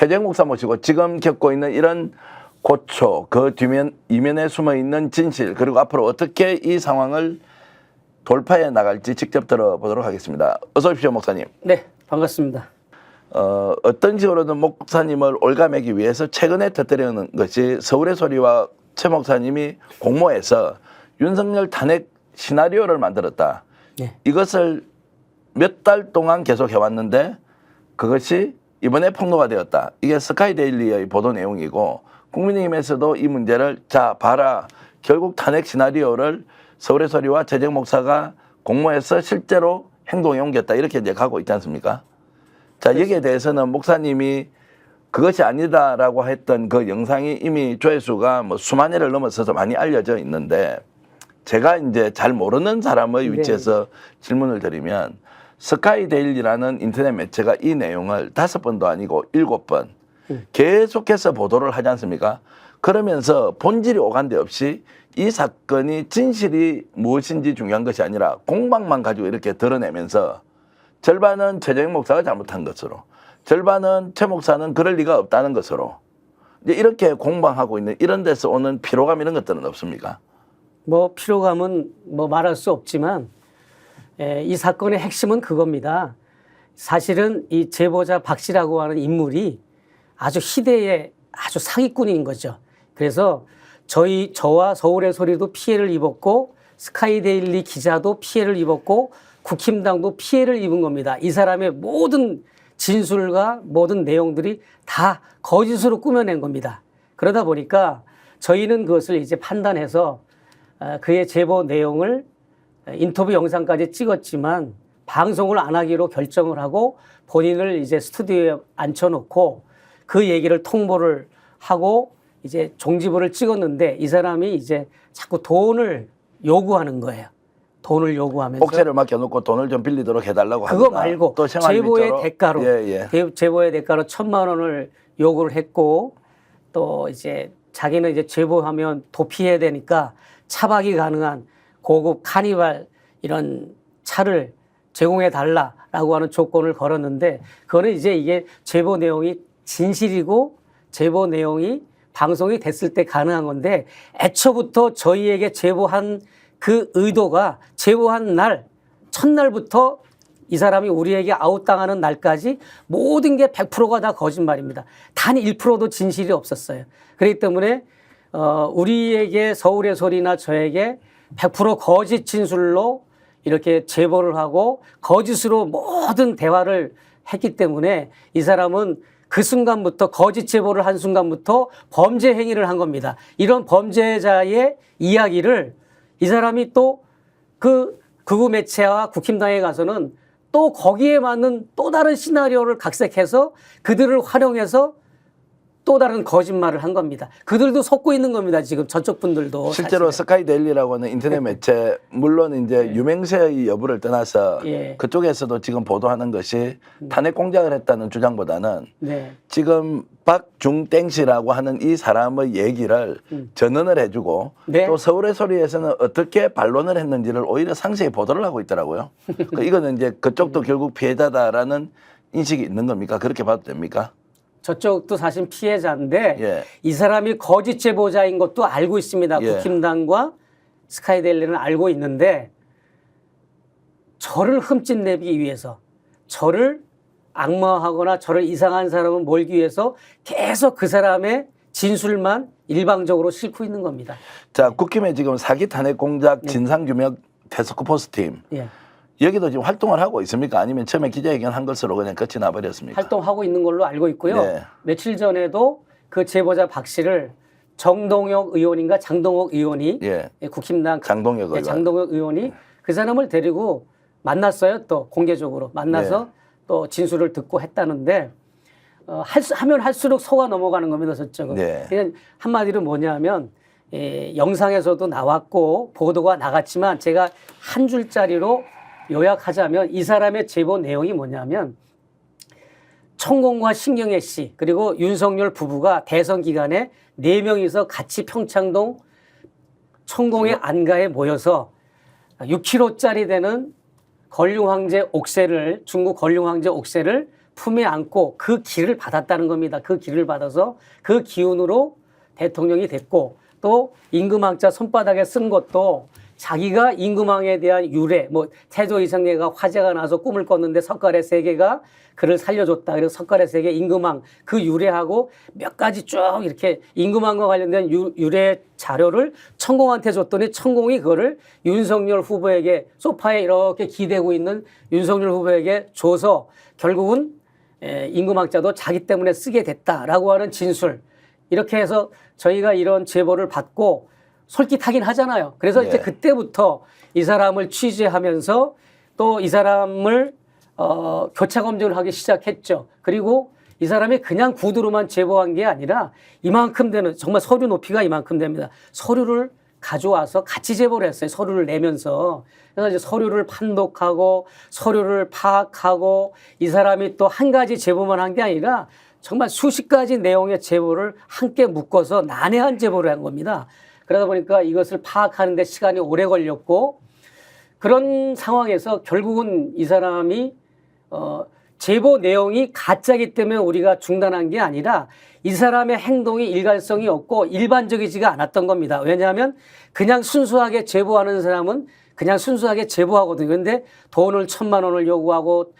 최재형 목사 모시고 지금 겪고 있는 이런 고초, 그 뒤면 이면에 숨어 있는 진실, 그리고 앞으로 어떻게 이 상황을 돌파해 나갈지 직접 들어보도록 하겠습니다. 어서 오십시오, 목사님. 네, 반갑습니다. 어떤 식으로든 목사님을 올가매기 위해서 최근에 터뜨리는 것이 서울의 소리와 최 목사님이 공모해서 윤석열 탄핵 시나리오를 만들었다. 네. 이것을 몇 달 동안 계속 해왔는데 그것이 이번에 폭로가 되었다. 이게 스카이데일리의 보도 내용이고 국민의힘에서도 이 문제를 자 봐라. 결국 탄핵 시나리오를 서울의 소리와 최재형 목사가 공모해서 실제로 행동에 옮겼다. 이렇게 이제 가고 있지 않습니까? 자, 여기에 대해서는 목사님이 그것이 아니다라고 했던 그 영상이 이미 조회수가 뭐 수만 회를 넘어서서 많이 알려져 있는데 제가 이제 잘 모르는 사람의 위치에서 질문을 드리면 스카이데일리라는 인터넷 매체가 이 내용을 5번도 아니고 7번 계속해서 보도를 하지 않습니까? 그러면서 본질이 오간데 없이 이 사건이 진실이 무엇인지 중요한 것이 아니라 공방만 가지고 이렇게 드러내면서 절반은 최재형 목사가 잘못한 것으로, 절반은 최 목사는 그럴 리가 없다는 것으로 이제 이렇게 공방하고 있는 이런 데서 오는 피로감 이런 것들은 없습니까? 뭐 피로감은 뭐 말할 수 없지만 이 사건의 핵심은 그겁니다. 사실은 이 제보자 박 씨라고 하는 인물이 아주 희대의 아주 사기꾼인 거죠. 그래서 저와 서울의 소리도 피해를 입었고 스카이데일리 기자도 피해를 입었고 국힘당도 피해를 입은 겁니다. 이 사람의 모든 진술과 모든 내용들이 다 거짓으로 꾸며낸 겁니다. 그러다 보니까 저희는 그것을 이제 판단해서 그의 제보 내용을 인터뷰 영상까지 찍었지만 방송을 안 하기로 결정을 하고 본인을 이제 스튜디오에 앉혀놓고 그 얘기를 통보를 하고 이제 종지부를 찍었는데 이 사람이 이제 자꾸 돈을 요구하는 거예요. 돈을 요구하면서 옥새를 맡겨놓고 돈을 좀 빌리도록 해달라고 하거나 그거 말고 또 제보의 대가로 제보의 대가로 1,000만 원을 요구를 했고 또 이제 자기는 이제 제보하면 도피해야 되니까 차박이 가능한 고급 카니발 이런 차를 제공해 달라라고 하는 조건을 걸었는데 그거는 이제 이게 제보 내용이 진실이고 제보 내용이 방송이 됐을 때 가능한 건데 애초부터 저희에게 제보한 그 의도가 제보한 날 첫날부터 이 사람이 우리에게 아웃당하는 날까지 모든 게 100%가 다 거짓말입니다. 단 1%도 진실이 없었어요. 그렇기 때문에 우리에게 서울의 소리나 저에게 100% 거짓 진술로 이렇게 제보를 하고 거짓으로 모든 대화를 했기 때문에 이 사람은 그 순간부터 거짓 제보를 한 순간부터 범죄 행위를 한 겁니다. 이런 범죄자의 이야기를 이 사람이 또 그 극우 매체와 국힘당에 가서는 또 거기에 맞는 또 다른 시나리오를 각색해서 그들을 활용해서 또 다른 거짓말을 한 겁니다. 그들도 속고 있는 겁니다. 지금 저쪽 분들도. 실제로 스카이데일리라고 하는 인터넷 매체 물론 이제 유명세의 여부를 떠나서 그쪽에서도 지금 보도하는 것이 탄핵 공작을 했다는 주장보다는 지금 박중땡 씨라고 하는 이 사람의 얘기를 전언을 해주고 또 서울의 소리에서는 어떻게 반론을 했는지를 오히려 상세히 보도를 하고 있더라고요. 이거는 이제 그쪽도 결국 피해자다라는 인식이 있는 겁니까? 그렇게 봐도 됩니까? 저쪽도 사실 피해자인데 이 사람이 거짓 제보자인 것도 알고 있습니다. 국힘당과 스카이데일리는 알고 있는데 저를 흠집내기 위해서 저를 악마하거나 저를 이상한 사람을 몰기 위해서 계속 그 사람의 진술만 일방적으로 싣고 있는 겁니다. 자, 국힘의 지금 사기 탄핵 공작 진상규명 태스크포스 팀 여기도 지금 활동을 하고 있습니까? 아니면 처음에 기자회견 한 것으로 그냥 끝이 나버렸습니까? 활동하고 있는 걸로 알고 있고요. 며칠 전에도 그 제보자 박 씨를 정동혁 의원인가 장동혁 의원이 국힘당 장동혁 의원이 그 사람을 데리고 만났어요. 또 공개적으로 만나서 또 진술을 듣고 했다는데 하면 할수록 속아 넘어가는 겁니다. 저쪽은. 그냥 한마디로 뭐냐면 영상에서도 나왔고 보도가 나갔지만 제가 한 줄짜리로 요약하자면 이 사람의 제보 내용이 뭐냐면 천공과 신경애 씨 그리고 윤석열 부부가 대선 기간에 4명이서 같이 평창동 천공의 안가에 모여서 6kg짜리 되는 걸륭황제 옥새를 중국 걸륭황제 옥새를 품에 안고 그 기를 받았다는 겁니다. 그 기를 받아서 그 기운으로 대통령이 됐고 또 임금왕자 손바닥에 쓴 것도 자기가 임금왕에 대한 유래, 뭐 태조 이성계가 화재가 나서 꿈을 꿨는데 석가래 세 개가 그를 살려줬다. 그래서 석가래 세 개 임금왕 그 유래하고 몇 가지 쭉 이렇게 임금왕과 관련된 유래 자료를 천공한테 줬더니 천공이 그거를 윤석열 후보에게 소파에 이렇게 기대고 있는 윤석열 후보에게 줘서 결국은 임금왕자도 자기 때문에 쓰게 됐다라고 하는 진술. 이렇게 해서 저희가 이런 제보를 받고 솔깃하긴 하잖아요. 그래서 이제 그때부터 이 사람을 취재하면서 또 이 사람을 교차 검증을 하기 시작했죠. 그리고 이 사람이 그냥 구두로만 제보한 게 아니라 이만큼 되는 정말 서류 높이가 이만큼 됩니다. 서류를 가져와서 같이 제보를 했어요. 서류를 내면서. 그래서 이제 서류를 판독하고 서류를 파악하고 이 사람이 또 한 가지 제보만 한 게 아니라 정말 수십 가지 내용의 제보를 함께 묶어서 난해한 제보를 한 겁니다. 그러다 보니까 이것을 파악하는 데 시간이 오래 걸렸고 그런 상황에서 결국은 이 사람이 제보 내용이 가짜이기 때문에 우리가 중단한 게 아니라 이 사람의 행동이 일관성이 없고 일반적이지가 않았던 겁니다. 왜냐하면 그냥 순수하게 제보하는 사람은 그냥 순수하게 제보하거든요. 그런데 돈을 1,000만 원을 요구하고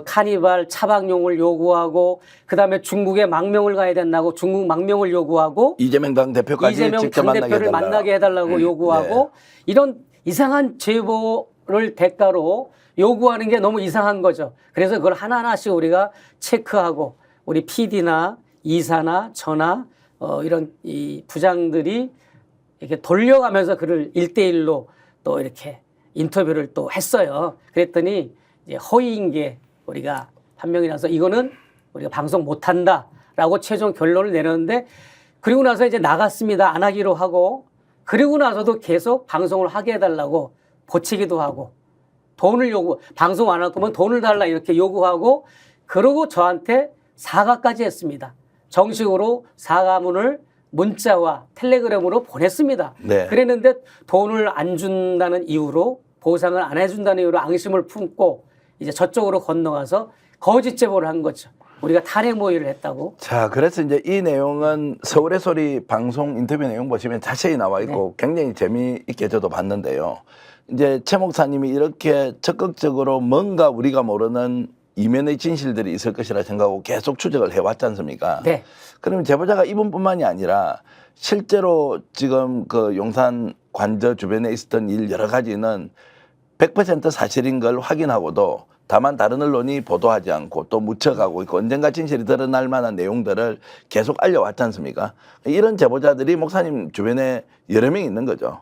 카니발 차박용을 요구하고 그다음에 중국에 망명을 가야 된다고 중국 망명을 요구하고 이재명 당대표까지 이재명 직접 당대표를 만나게 해달라고 요구하고 이런 이상한 제보를 대가로 요구하는 게 너무 이상한 거죠. 그래서 그걸 하나하나씩 우리가 체크하고 우리 PD나 이사나 저나 이런 이 부장들이 이렇게 돌려가면서 그를 1대1로 또 이렇게 인터뷰를 또 했어요. 그랬더니 이제 허위인 게 우리가 판명이 나서 이거는 우리가 방송 못한다라고 최종 결론을 내렸는데 그리고 나서 이제 나갔습니다. 안 하기로 하고 그리고 나서도 계속 방송을 하게 해달라고 보치기도 하고 돈을 방송 안 할 거면 돈을 달라 이렇게 요구하고 그러고 저한테 사과까지 했습니다. 정식으로 사과문을 문자와 텔레그램으로 보냈습니다. 네. 그랬는데 돈을 안 준다는 이유로 보상을 안 해준다는 이유로 앙심을 품고 이제 저쪽으로 건너가서 거짓 제보를 한 거죠. 우리가 탄핵 모의를 했다고. 자, 그래서 이제 이 내용은 서울의 소리 방송 인터뷰 내용 보시면 자세히 나와 있고 굉장히 재미있게 저도 봤는데요. 이제 최 목사님이 이렇게 적극적으로 뭔가 우리가 모르는 이면의 진실들이 있을 것이라 생각하고 계속 추적을 해왔지 않습니까? 네. 그러면 제보자가 이분뿐만이 아니라 실제로 지금 그 용산 관저 주변에 있었던 일 여러 가지는 100% 사실인 걸 확인하고도 다만 다른 언론이 보도하지 않고 또 묻혀가고 있고 언젠가 진실이 드러날 만한 내용들을 계속 알려왔지 않습니까? 이런 제보자들이 목사님 주변에 여러 명 있는 거죠.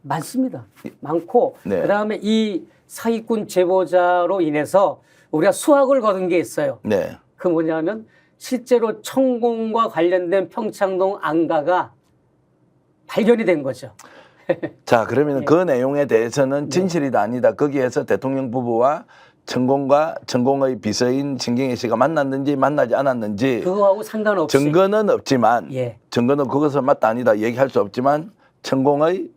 많습니다. 많고 네. 그다음에 이 사기꾼 제보자로 인해서 우리가 수확을 거둔 게 있어요. 네. 그 뭐냐면 실제로 천공과 관련된 평창동 안가가 발견이 된 거죠. 자, 그러면 그 내용에 대해서는 진실이다 아니다. 거기에서 대통령 부부와 천공의 비서인 진경혜 씨가 만났는지 만나지 않았는지 그거하고 상관없이 증거는 없지만 증거는 그것은 맞다 아니다 얘기할 수 없지만 천공의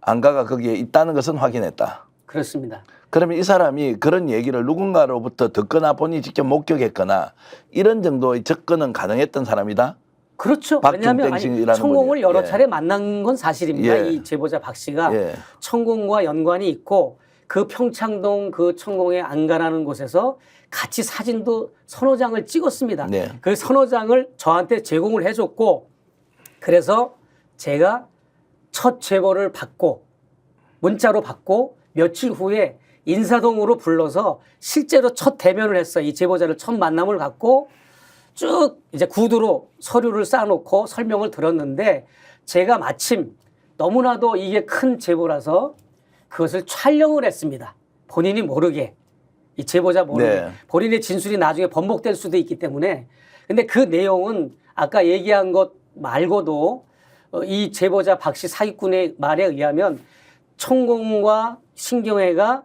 안가가 거기에 있다는 것은 확인했다. 그렇습니다. 그러면 이 사람이 그런 얘기를 누군가로부터 듣거나 본인이 직접 목격했거나 이런 정도의 접근은 가능했던 사람이다? 그렇죠. 왜냐하면 천공을 여러 차례 만난 건 사실입니다. 이 제보자 박 씨가 천공과 연관이 있고 그 평창동 그 천공의 안가라는 곳에서 같이 사진도 서너 장을 찍었습니다. 그 서너 장을 저한테 제공을 해줬고 그래서 제가 첫 제보를 받고 문자로 받고 며칠 후에 인사동으로 불러서 실제로 첫 대면을 했어요. 이 제보자를 첫 만남을 갖고 쭉 이제 구두로 서류를 쌓아놓고 설명을 들었는데 제가 마침 너무나도 이게 큰 제보라서 그것을 촬영을 했습니다. 본인이 모르게. 이 제보자 모르게. 본인의 진술이 나중에 번복될 수도 있기 때문에. 근데 그 내용은 아까 얘기한 것 말고도 이 제보자 박 씨 사기꾼의 말에 의하면 천공과 신경회가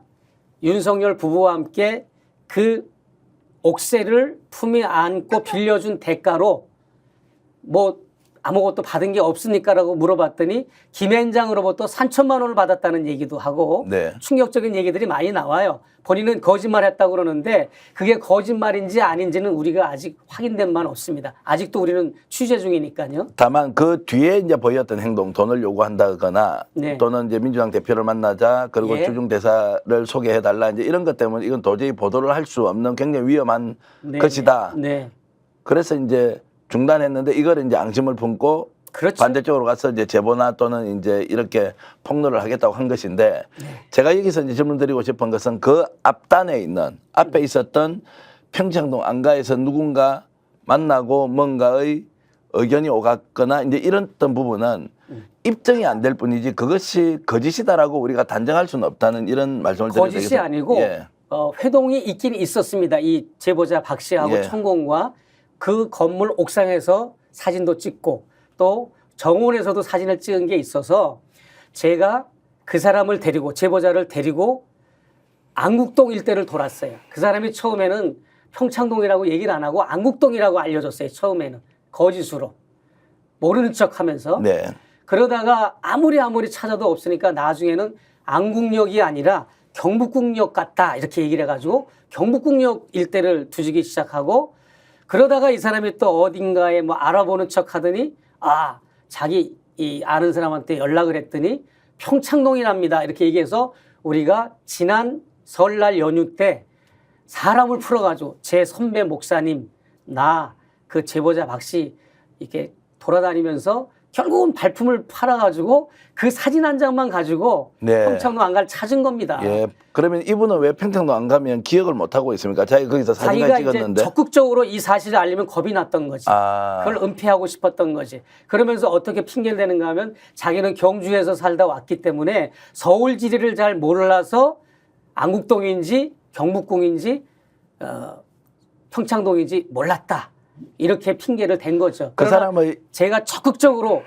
윤석열 부부와 함께 그 옥새를 품에 안고 빌려준 대가로 뭐 아무것도 받은 게 없습니까라고 물어봤더니 김앤장으로부터 3천만 원을 받았다는 얘기도 하고 네. 충격적인 얘기들이 많이 나와요. 본인은 거짓말했다고 그러는데 그게 거짓말인지 아닌지는 우리가 아직 확인된 바는 없습니다. 아직도 우리는 취재 중이니까요. 다만 그 뒤에 이제 보였던 행동, 돈을 요구한다거나 네. 또는 이제 민주당 대표를 만나자 그리고 예. 주중 대사를 소개해달라 이제 이런 것 때문에 이건 도저히 보도를 할 수 없는 굉장히 위험한 네. 것이다. 네. 그래서 이제 중단했는데 이걸 이제 앙심을 품고 그렇죠. 반대쪽으로 가서 이제 제보나 또는 이제 이렇게 폭로를 하겠다고 한 것인데 제가 여기서 이제 질문 드리고 싶은 것은 그 앞단에 있는 앞에 있었던 평창동 안가에서 누군가 만나고 뭔가의 의견이 오갔거나 이제 이랬던 부분은 입증이 안 될 뿐이지 그것이 거짓이다라고 우리가 단정할 수는 없다는 이런 말씀을 드려야 되겠습니다. 거짓이 아니고 예. 회동이 있긴 있었습니다. 이 제보자 박 씨하고 예. 천공과 그 건물 옥상에서 사진도 찍고 또 정원에서도 사진을 찍은 게 있어서 제가 그 사람을 데리고 제보자를 데리고 안국동 일대를 돌았어요. 그 사람이 처음에는 평창동이라고 얘기를 안 하고 안국동이라고 알려줬어요. 처음에는 거짓으로 모르는 척하면서 네. 그러다가 아무리 찾아도 없으니까 나중에는 안국역이 아니라 경북국역 같다 이렇게 얘기를 해가지고 경북국역 일대를 뒤지기 시작하고 그러다가 이 사람이 또 어딘가에 뭐 알아보는 척하더니 아 자기 이 아는 사람한테 연락을 했더니 평창동이랍니다 이렇게 얘기해서 우리가 지난 설날 연휴 때 사람을 풀어가지고 제 선배 목사님 나 그 제보자 박 씨 이렇게 돌아다니면서 결국은 발품을 팔아가지고 그 사진 한 장만 가지고 네. 평창동 안가를 찾은 겁니다. 예. 그러면 이분은 왜 평창도 안 가면 기억을 못 하고 있습니까? 자기가 거기서 사진을 자기가 찍었는데. 이제 적극적으로 이 사실을 알리면 겁이 났던 거지. 아. 그걸 은폐하고 싶었던 거지. 그러면서 어떻게 핑계를 대는가 하면 자기는 경주에서 살다 왔기 때문에 서울 지리를 잘 몰라서 안국동인지 경북궁인지 평창동인지 몰랐다. 이렇게 핑계를 댄 거죠. 그 그러나 사람의 제가 적극적으로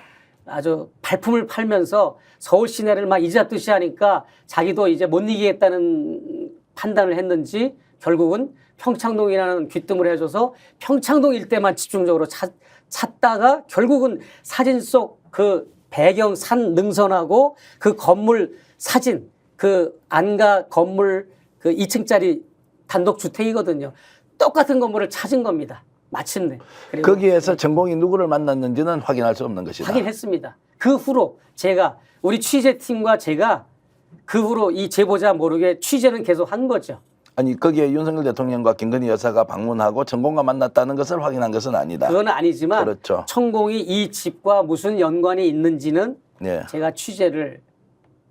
아주 발품을 팔면서 서울 시내를 막 이자듯이 하니까 자기도 이제 못 이기겠다는 판단을 했는지 결국은 평창동이라는 귀뜸을 해줘서 평창동 일대만 집중적으로 찾다가 결국은 사진 속 그 배경 산 능선하고 그 건물 사진 그 안가 건물 그 2층짜리 단독주택이거든요. 똑같은 건물을 찾은 겁니다. 마침내. 그리고 거기에서 전공이 누구를 만났는지는 확인할 수 없는 것이다. 확인했습니다. 그 후로 제가 우리 취재팀과 제가 그 후로 이 제보자 모르게 취재는 계속 한 거죠. 아니 거기에 윤석열 대통령과 김건희 여사가 방문하고 전공과 만났다는 것을 확인한 것은 아니다. 그건 아니지만 그렇죠. 천공이 이 집과 무슨 연관이 있는지는 네. 제가 취재를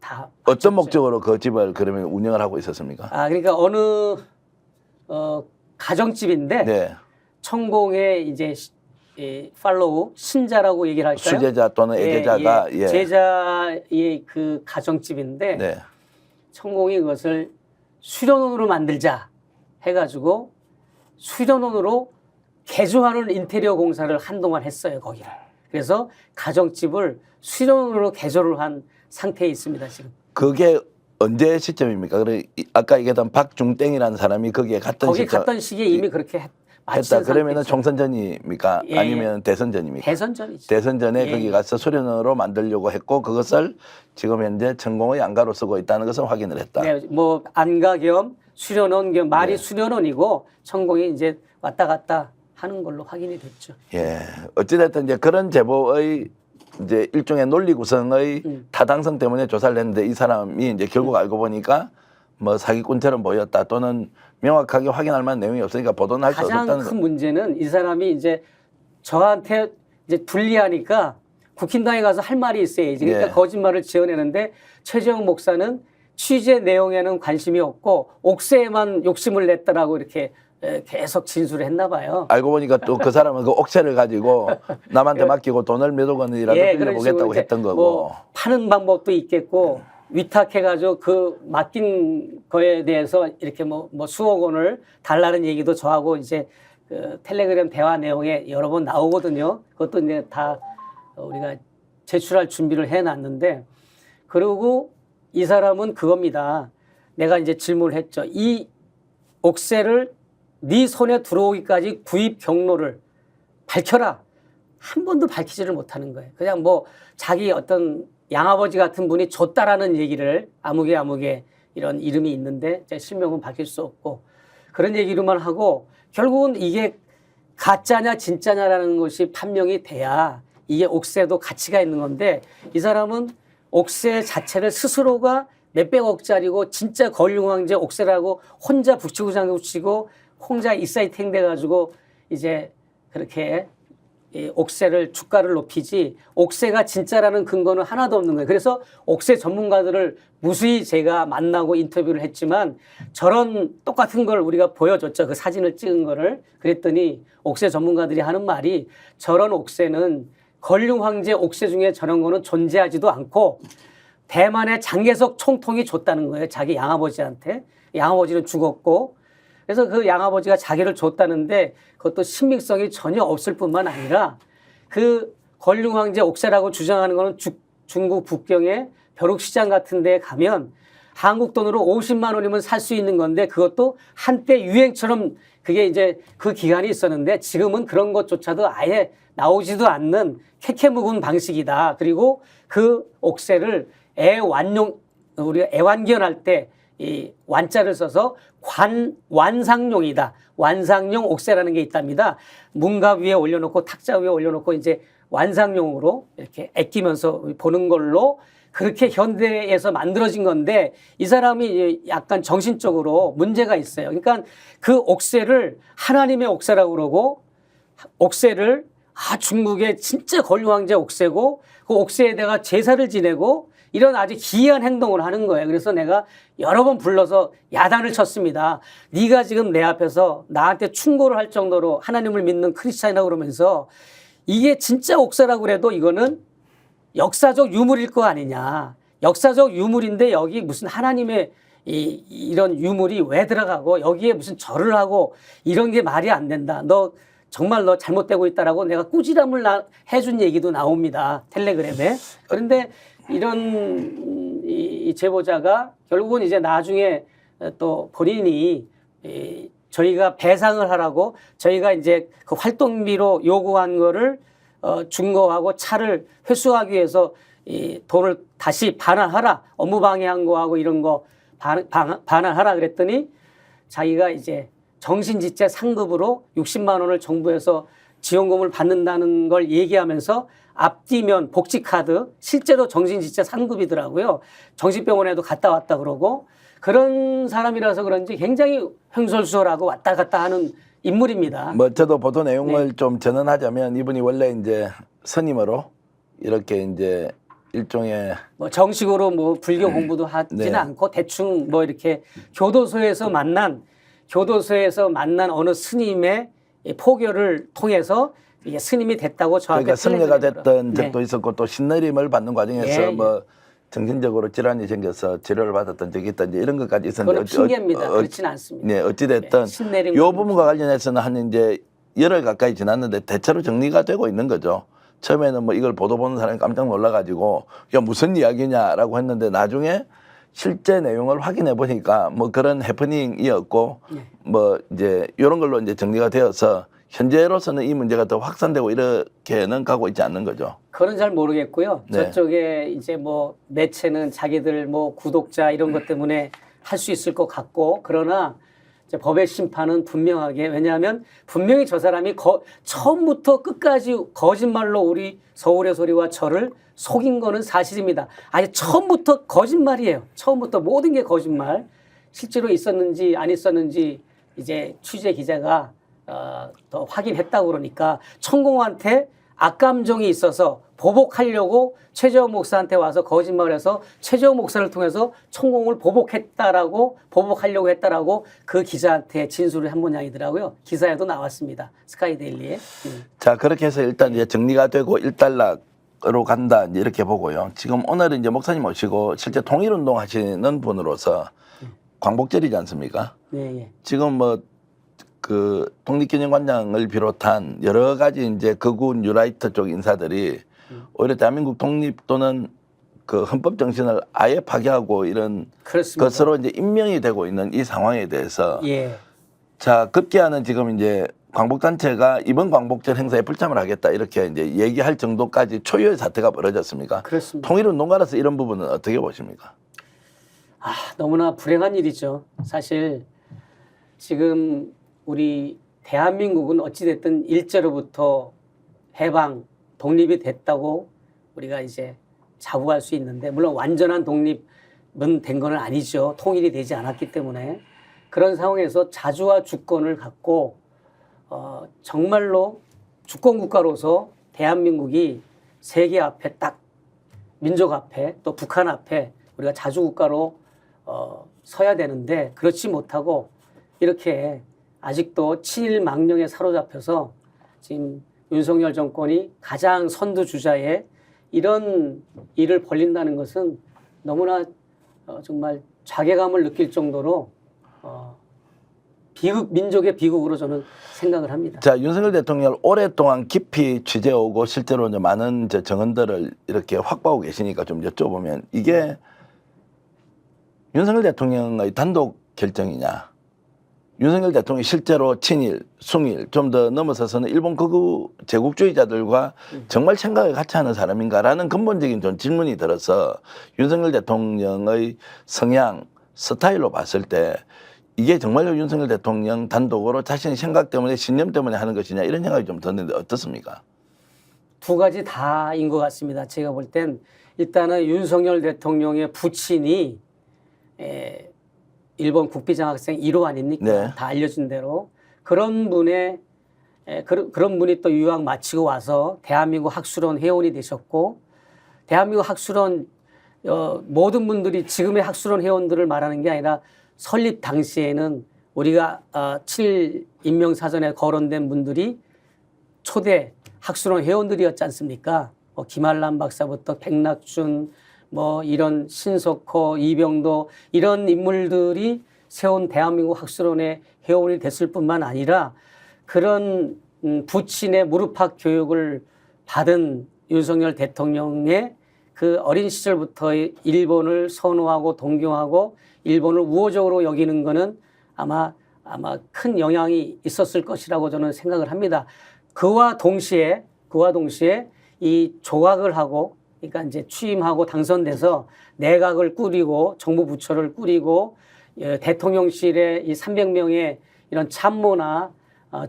다 어떤 목적으로 그 집을 그러면 운영을 하고 있었습니까? 아 그러니까 어느 가정집인데 네. 천공의 이제 팔로우 신자라고 얘기를 할까요? 수제자 또는 애제자가 예. 제자의 그 가정집인데 네. 천공이 그것을 수련원으로 만들자 해가지고 수련원으로 개조하는 인테리어 공사를 한동안 했어요 거기를. 그래서 가정집을 수련원으로 개조를 한 상태에 있습니다 지금. 그게 언제 시점입니까? 그래 아까 얘기했던 박중땡이라는 사람이 거기에 갔던 거기 시점 갔던 시기에 이미 그렇게 했다. 그러면은 상태죠. 총선 전입니까? 예, 아니면 대선 전입니까? 대선 전이죠. 대선 전에 예. 거기 가서 수련으로 만들려고 했고 그것을 지금 현재 전공의 안가로 쓰고 있다는 것을 확인을 했다. 네, 뭐 안가 겸 수련원 겸 말이 예. 수련원이고 천공이 이제 왔다 갔다 하는 걸로 확인이 됐죠. 예. 어찌됐든 이제 그런 제보의 이제 일종의 논리 구성의 타당성 때문에 조사를 했는데 이 사람이 이제 결국 알고 보니까 뭐 사기꾼처럼 보였다 또는 명확하게 확인할 만한 내용이 없으니까 보도는 할 수 가장 없었다는 큰 거. 문제는 이 사람이 이제 저한테 이제 불리하니까 국힘당에 가서 할 말이 있어야지. 그러니까 예. 거짓말을 지어내는데 최재형 목사는 취재 내용에는 관심이 없고 옥새에만 욕심을 냈다라고 이렇게 계속 진술을 했나 봐요. 알고 보니까 또 그 사람은 그 옥체를 가지고 남한테 맡기고 돈을 몇억 원이라도 그런 빌려보겠다고 식으로 이제 했던 거고. 뭐 파는 방법도 있겠고 위탁해가지고 그 맡긴 거에 대해서 이렇게 뭐 수억 원을 달라는 얘기도 저하고 이제 그 텔레그램 대화 내용에 여러 번 나오거든요. 그것도 이제 다 우리가 제출할 준비를 해놨는데 그리고 이 사람은 그겁니다. 내가 이제 질문을 했죠. 이 옥새를 네 손에 들어오기까지 구입 경로를 밝혀라. 한 번도 밝히지를 못하는 거예요. 그냥 뭐 자기 어떤 양아버지 같은 분이 줬다라는 얘기를 아무개 이런 이름이 있는데 제 실명은 밝힐 수 없고 그런 얘기로만 하고 결국은 이게 가짜냐 진짜냐라는 것이 판명이 돼야 이게 옥새도 가치가 있는 건데 이 사람은 옥새 자체를 스스로가 몇백억짜리고 진짜 권룡왕제 옥새라고 혼자 북치고 장구치고 혼자 익사이팅 돼가지고 이제 그렇게 이 옥새를 주가를 높이지 옥새가 진짜라는 근거는 하나도 없는 거예요. 그래서 옥새 전문가들을 무수히 제가 만나고 인터뷰를 했지만 저런 똑같은 걸 우리가 보여줬죠. 그 사진을 찍은 거를. 그랬더니 옥새 전문가들이 하는 말이 저런 옥새는 걸륭 황제 옥새 중에 저런 거는 존재하지도 않고 대만의 장개석 총통이 줬다는 거예요. 자기 양아버지한테. 양아버지는 죽었고 그래서 그 양아버지가 자기를 줬다는데 그것도 신빙성이 전혀 없을 뿐만 아니라 그 걸륭 황제 옥새라고 주장하는 거는 중국 북경의 벼룩시장 같은 데에 가면 한국 돈으로 50만 원이면 살 수 있는 건데 그것도 한때 유행처럼 그게 이제 그 기간이 있었는데 지금은 그런 것조차도 아예 나오지도 않는 캐캐 묵은 방식이다. 그리고 그 옥새를 우리가 애완견할 때 이 완자를 써서 완상용이다. 완상용 옥새라는 게 있답니다. 문갑 위에 올려놓고 탁자 위에 올려놓고 이제 완상용으로 이렇게 아끼면서 보는 걸로 그렇게 현대에서 만들어진 건데 이 사람이 약간 정신적으로 문제가 있어요. 그러니까 그 옥새를 하나님의 옥새라고 그러고 옥새를 중국의 진짜 권룡왕제 옥새고 그 옥새에다가 제사를 지내고 이런 아주 기이한 행동을 하는 거예요. 그래서 내가 여러 번 불러서 야단을 쳤습니다. 네가 지금 내 앞에서 나한테 충고를 할 정도로 하나님을 믿는 크리스찬이라고 그러면서 이게 진짜 옥새라고 그래도 이거는 역사적 유물일 거 아니냐. 역사적 유물인데 여기 무슨 하나님의 이런 유물이 왜 들어가고 여기에 무슨 절을 하고 이런 게 말이 안 된다. 너 정말 너 잘못되고 있다라고 내가 꾸지람을 해준 얘기도 나옵니다. 텔레그램에. 그런데 이런 이 제보자가 결국은 이제 나중에 또 본인이 저희가 배상을 하라고 저희가 이제 그 활동비로 요구한 거를 준거하고 차를 회수하기 위해서 이 돈을 다시 반환하라. 업무 방해한 거하고 이런 거 반환하라 그랬더니 자기가 이제 정신지체 상급으로 60만 원을 정부에서 지원금을 받는다는 걸 얘기하면서 앞뒤면 복지카드 실제로 정신지체 상급이더라고요. 정신병원에도 갔다 왔다 그러고 그런 사람이라서 그런지 굉장히 횡설수설하고 왔다 갔다 하는 인물입니다. 뭐 저도 보도 내용을 좀 전언하자면 이분이 원래 이제 스님으로 이렇게 이제 일종의 뭐 정식으로 뭐 불교 공부도 하지는 않고 대충 뭐 이렇게 교도소에서 만난 어느 스님의 포교를 통해서 이게 스님이 됐다고 저한테 그러니까 승려가 됐던 적도 있었고 또 신내림을 받는 과정에서 뭐 정신적으로 질환이 생겨서 치료를 받았던 적이 있던지 이런 것까지 있었는데 그건 핑계입니다. 그렇지는 않습니다. 네, 어찌됐든 이 부분과 관련해서는 한 이제 열흘 가까이 지났는데 대체로 정리가 되고 있는 거죠. 처음에는 뭐 이걸 보도 보는 사람이 깜짝 놀라가지고 야 무슨 이야기냐라고 했는데 나중에 실제 내용을 확인해 보니까 뭐 그런 해프닝이었고 뭐 이제 이런 걸로 이제 정리가 되어서 현재로서는 이 문제가 더 확산되고 이렇게는 가고 있지 않는 거죠. 그건 잘 모르겠고요. 저쪽에 이제 뭐 매체는 자기들 뭐 구독자 이런 것 때문에 할 수 있을 것 같고 그러나 이제 법의 심판은 분명하게 왜냐하면 분명히 저 사람이 처음부터 끝까지 거짓말로 우리 서울의 소리와 저를 속인 거는 사실입니다. 아니 처음부터 거짓말이에요. 처음부터 모든 게 거짓말. 실제로 있었는지 안 있었는지 이제 취재 기자가 더 확인했다고 그러니까 천공한테 악감정이 있어서 보복하려고 최재원 목사한테 와서 거짓말해서 최재원 목사를 통해서 천공을 보복하려고 했다라고 그 기자한테 진술을 한 모양이더라고요. 기사에도 나왔습니다. 스카이데일리에. 자 그렇게 해서 일단 이제 정리가 되고 일단락으로 간다 이제 이렇게 보고요. 지금 오늘은 이제 목사님 모시고 실제 통일운동 하시는 분으로서 광복절이지 않습니까? 네. 지금 뭐 그 독립기념관장을 비롯한 여러 가지 이제 극우 뉴라이트 쪽 인사들이 오히려 대한민국 독립 또는 그 헌법 정신을 아예 파괴하고 이런 그렇습니다. 것으로 이제 임명이 되고 있는 이 상황에 대해서 자 급기야는 지금 이제 광복단체가 이번 광복절 행사에 불참을 하겠다 이렇게 이제 얘기할 정도까지 초유의 사태가 벌어졌습니까? 그렇습니다. 통일운동가로서 이런 부분은 어떻게 보십니까? 너무나 불행한 일이죠. 사실 지금 우리 대한민국은 어찌됐든 일제로부터 해방, 독립이 됐다고 우리가 이제 자부할 수 있는데, 물론 완전한 독립은 된 건 아니죠. 통일이 되지 않았기 때문에. 그런 상황에서 자주와 주권을 갖고 정말로 주권국가로서 대한민국이 세계 앞에 딱, 민족 앞에 또 북한 앞에 우리가 자주국가로 서야 되는데, 그렇지 못하고 이렇게 아직도 친일 망령에 사로잡혀서 지금 윤석열 정권이 가장 선두주자에 이런 일을 벌린다는 것은 너무나 정말 자괴감을 느낄 정도로 비극, 민족의 비극으로 저는 생각을 합니다. 자, 윤석열 대통령 오랫동안 깊이 취재하고 실제로 이제 많은 이제 정언들을 이렇게 확보하고 계시니까 좀 여쭤보면, 이게 윤석열 대통령의 단독 결정이냐, 윤석열 대통령이 실제로 친일, 숭일, 좀 더 넘어서서는 일본 극우 제국주의자들과 정말 생각을 같이 하는 사람인가라는 근본적인 좀 질문이 들어서, 윤석열 대통령의 성향, 스타일로 봤을 때 이게 정말로 윤석열 대통령 단독으로 자신의 생각 때문에, 신념 때문에 하는 것이냐, 이런 생각이 좀 드는데 어떻습니까? 두 가지 다인 것 같습니다. 제가 볼 땐 일단은 윤석열 대통령의 부친이 일본 국비장학생 1호 아닙니까? 네. 다 알려진 대로. 그런 분의 그런 분이 또 유학 마치고 와서 대한민국 학술원 회원이 되셨고, 대한민국 학술원 모든 분들이 지금의 학술원 회원들을 말하는 게 아니라 설립 당시에는 우리가 친일 인명사전에 거론된 분들이 초대 학술원 회원들이었지 않습니까? 김한란 박사부터 백낙준, 이런 신석호, 이병도, 이런 인물들이 세운 대한민국 학술원의 회원이 됐을 뿐만 아니라, 그런 부친의 무릎팍 교육을 받은 윤석열 대통령의 그 어린 시절부터 일본을 선호하고 동경하고 일본을 우호적으로 여기는 거는 아마 큰 영향이 있었을 것이라고 저는 생각을 합니다. 그와 동시에 이 조각을 하고, 그러니까 이제 취임하고 당선돼서 내각을 꾸리고 정부 부처를 꾸리고 대통령실에 이 300명의 이런 참모나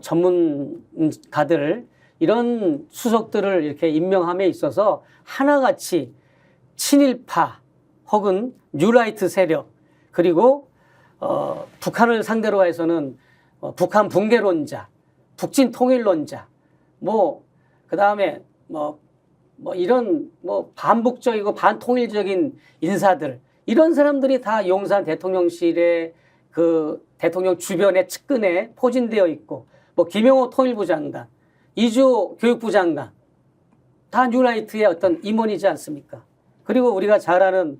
전문가들, 이런 수석들을 이렇게 임명함에 있어서 하나같이 친일파 혹은 뉴라이트 세력, 그리고 북한을 상대로 해서는 북한 붕괴론자, 북진 통일론자, 그다음에 이런 반북적이고 반통일적인 인사들, 이런 사람들이 다 용산 대통령실의 그 대통령 주변의 측근에 포진되어 있고, 김영호 통일부 장관, 이주호 교육부 장관, 다 뉴라이트의 어떤 임원이지 않습니까? 그리고 우리가 잘 아는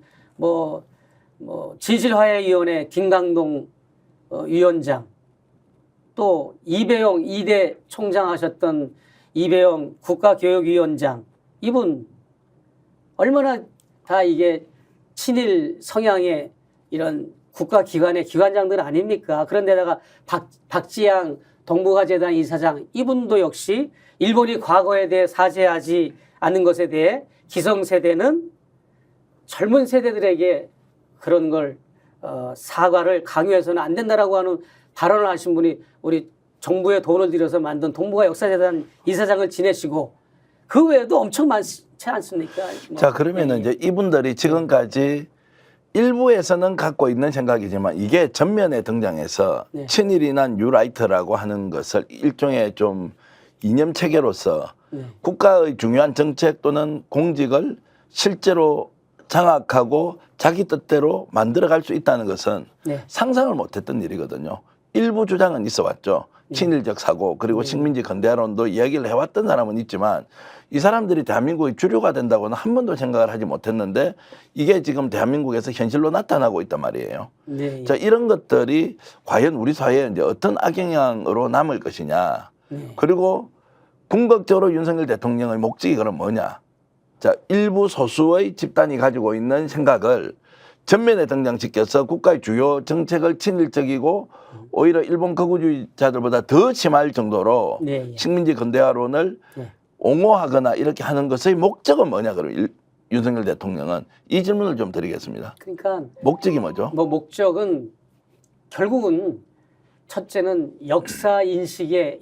진실화해위원회 김강동 위원장, 또 이배용 2대 총장 하셨던 이배용 국가교육위원장, 이분 얼마나 다 이게 친일 성향의 이런 국가기관의 기관장들 아닙니까? 그런데다가 박지양 동북아재단 이사장, 이분도 역시 일본이 과거에 대해 사죄하지 않는 것에 대해 기성세대는 젊은 세대들에게 그런 걸 사과를 강요해서는 안 된다라고 하는 발언을 하신 분이 우리 정부에 돈을 들여서 만든 동북아 역사재단 이사장을 지내시고, 그 외에도 엄청 많지 않습니까? 자, 그러면은 이제 이분들이 지금까지 일부에서는 갖고 있는 생각이지만, 이게 전면에 등장해서 네. 친일이나 뉴라이트라고 하는 것을 일종의 좀 이념 체계로서 네. 국가의 중요한 정책 또는 공직을 실제로 장악하고 자기 뜻대로 만들어갈 수 있다는 것은 네. 상상을 못했던 일이거든요. 일부 주장은 있어 왔죠. 친일적 사고, 그리고 식민지 건대화론도 이야기를 해왔던 사람은 있지만, 이 사람들이 대한민국의 주류가 된다고는 한 번도 생각을 하지 못했는데, 이게 지금 대한민국에서 현실로 나타나고 있단 말이에요. 네. 자, 이런 것들이 과연 우리 사회에 이제 어떤 악영향으로 남을 것이냐. 네. 그리고 궁극적으로 윤석열 대통령의 목적이 그럼 뭐냐. 자, 일부 소수의 집단이 가지고 있는 생각을 전면에 등장시켜서 국가의 주요 정책을 친일적이고 오히려 일본 극우주의자들보다 더 심할 정도로 네, 예. 식민지 근대화론을 네. 옹호하거나 이렇게 하는 것의 목적은 뭐냐 그러면 윤석열 대통령은 이 질문을 좀 드리겠습니다. 그러니까 목적이 뭐죠? 뭐 목적은 결국은 첫째는 역사 의식의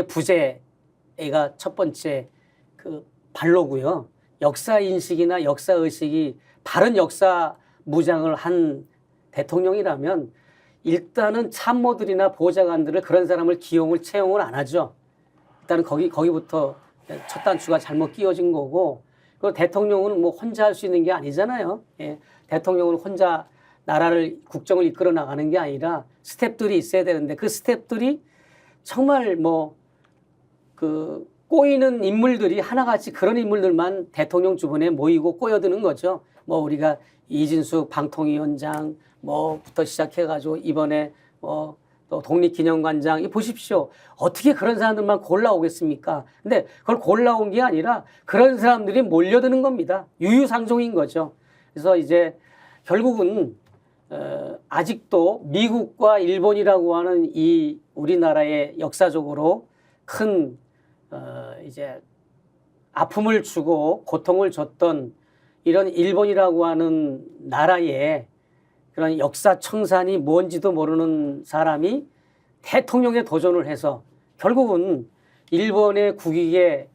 부재가 첫 번째 그 발로고요. 역사 인식이나 역사 의식이 바른 역사 무장을 한 대통령이라면 일단은 참모들이나 보좌관들을 그런 사람을 채용을 안 하죠. 일단은 거기부터 첫 단추가 잘못 끼워진 거고, 그 대통령은 뭐 혼자 할 수 있는 게 아니잖아요. 예. 대통령은 혼자 나라를 국정을 이끌어 나가는 게 아니라 스텝들이 있어야 되는데 그 스텝들이 정말 뭐 그 꼬이는 인물들이 하나같이 그런 인물들만 대통령 주변에 모이고 꼬여드는 거죠. 뭐 우리가 이진숙 방통위원장 뭐부터 시작해가지고 이번에 뭐 또 독립기념관장 이 보십시오. 어떻게 그런 사람들만 골라오겠습니까? 근데 그걸 골라온 게 아니라 그런 사람들이 몰려드는 겁니다. 유유상종인 거죠. 그래서 이제 결국은 아직도 미국과 일본이라고 하는 이 우리나라의 역사적으로 큰 이제 아픔을 주고 고통을 줬던 이런 일본이라고 하는 나라의 그런 역사 청산이 뭔지도 모르는 사람이 대통령에 도전을 해서 결국은 일본의 국익에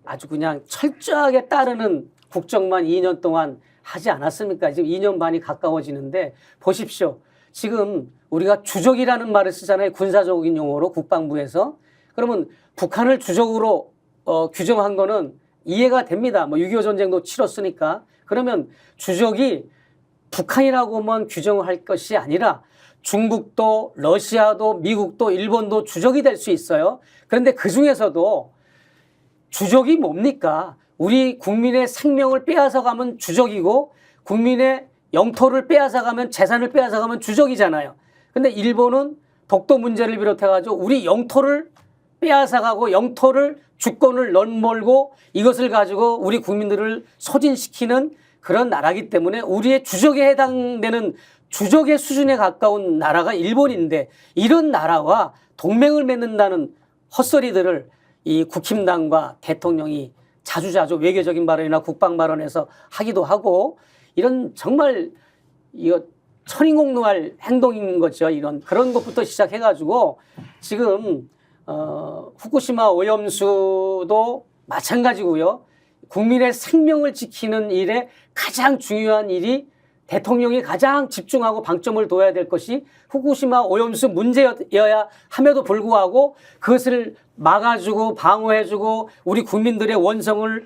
아주 그냥 철저하게 따르는 국정만 2년 동안 하지 않았습니까? 지금 2년 반이 가까워지는데 보십시오. 지금 우리가 주적이라는 말을 쓰잖아요. 군사적인 용어로 국방부에서. 그러면 북한을 주적으로 규정한 거는 이해가 됩니다. 뭐 6.25 전쟁도 치렀으니까. 그러면 주적이 북한이라고만 규정을 할 것이 아니라 중국도 러시아도 미국도 일본도 주적이 될 수 있어요. 그런데 그중에서도 주적이 뭡니까? 우리 국민의 생명을 빼앗아 가면 주적이고 국민의 영토를 빼앗아 가면 재산을 빼앗아 가면 주적이잖아요. 근데 일본은 독도 문제를 비롯해 가지고 우리 영토를 빼앗아 가고 영토를 주권을 넘몰고 이것을 가지고 우리 국민들을 소진시키는 그런 나라이기 때문에 우리의 주적에 해당되는 주적의 수준에 가까운 나라가 일본인데 이런 나라와 동맹을 맺는다는 헛소리들을 이 국힘당과 대통령이 자주자주 외교적인 발언이나 국방 발언에서 하기도 하고 이런 정말 이거 천인공노할 행동인 거죠. 이런 그런 것부터 시작해가지고 지금 후쿠시마 오염수도 마찬가지고요. 국민의 생명을 지키는 일에 가장 중요한 일이 대통령이 가장 집중하고 방점을 둬야 될 것이 후쿠시마 오염수 문제여야 함에도 불구하고 그것을 막아주고 방어해주고 우리 국민들의 원성을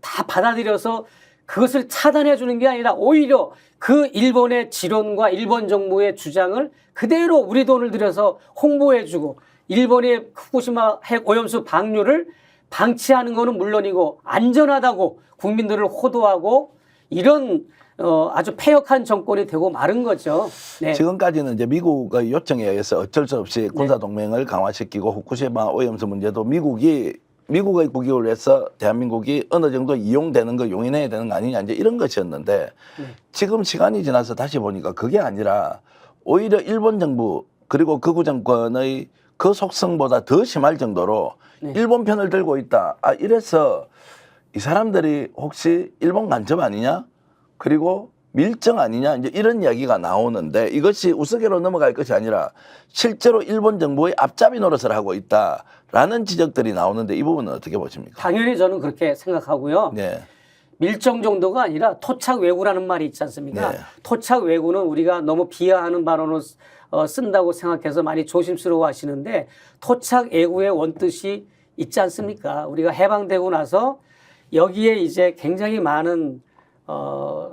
다 받아들여서 그것을 차단해 주는 게 아니라 오히려 그 일본의 지론과 일본 정부의 주장을 그대로 우리 돈을 들여서 홍보해 주고 일본의 후쿠시마 핵 오염수 방류를 방치하는 것은 물론이고 안전하다고 국민들을 호도하고 이런 아주 패역한 정권이 되고 마른 거죠. 네. 지금까지는 이제 미국의 요청에 의해서 어쩔 수 없이 군사 동맹을 강화시키고 후쿠시마 오염수 문제도 미국의 국익을 위해서 대한민국이 어느 정도 이용되는 거 용인해야 되는 거 아니냐 이제 이런 것이었는데 지금 시간이 지나서 다시 보니까 그게 아니라 오히려 일본 정부 그리고 극우 정권의 그 속성보다 더 심할 정도로 일본 편을 들고 있다. 이래서 이 사람들이 혹시 일본 간첩 아니냐? 그리고 밀정 아니냐? 이제 이런 이야기가 나오는데 이것이 우스개로 넘어갈 것이 아니라 실제로 일본 정부의 앞잡이 노릇을 하고 있다라는 지적들이 나오는데 이 부분은 어떻게 보십니까? 당연히 저는 그렇게 생각하고요. 네. 밀정 정도가 아니라 토착 외구라는 말이 있지 않습니까? 네. 토착 외구는 우리가 너무 비하하는 발언으로 쓴다고 생각해서 많이 조심스러워 하시는데 토착 외구의 원뜻이 있지 않습니까? 우리가 해방되고 나서 여기에 이제 굉장히 많은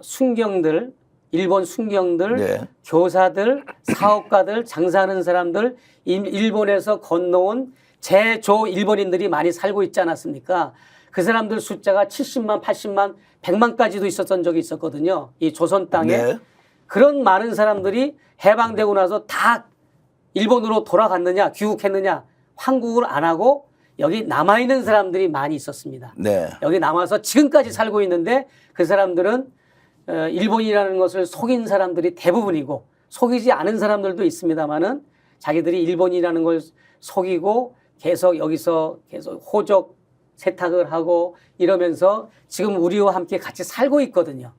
순경들, 일본 순경들, 네. 교사들, 사업가들, 장사하는 사람들, 일본에서 건너온 제조 일본인들이 많이 살고 있지 않았습니까? 그 사람들 숫자가 70만, 80만, 100만까지도 있었던 적이 있었거든요. 이 조선 땅에. 네. 그런 많은 사람들이 해방되고 나서 다 일본으로 돌아갔느냐, 귀국했느냐, 환국을 안 하고 여기 남아있는 사람들이 많이 있었습니다. 네. 여기 남아서 지금까지 살고 있는데 그 사람들은 일본이라는 것을 속인 사람들이 대부분이고 속이지 않은 사람들도 있습니다만은 자기들이 일본이라는 걸 속이고 계속 여기서 계속 호적 세탁을 하고 이러면서 지금 우리와 함께 같이 살고 있거든요.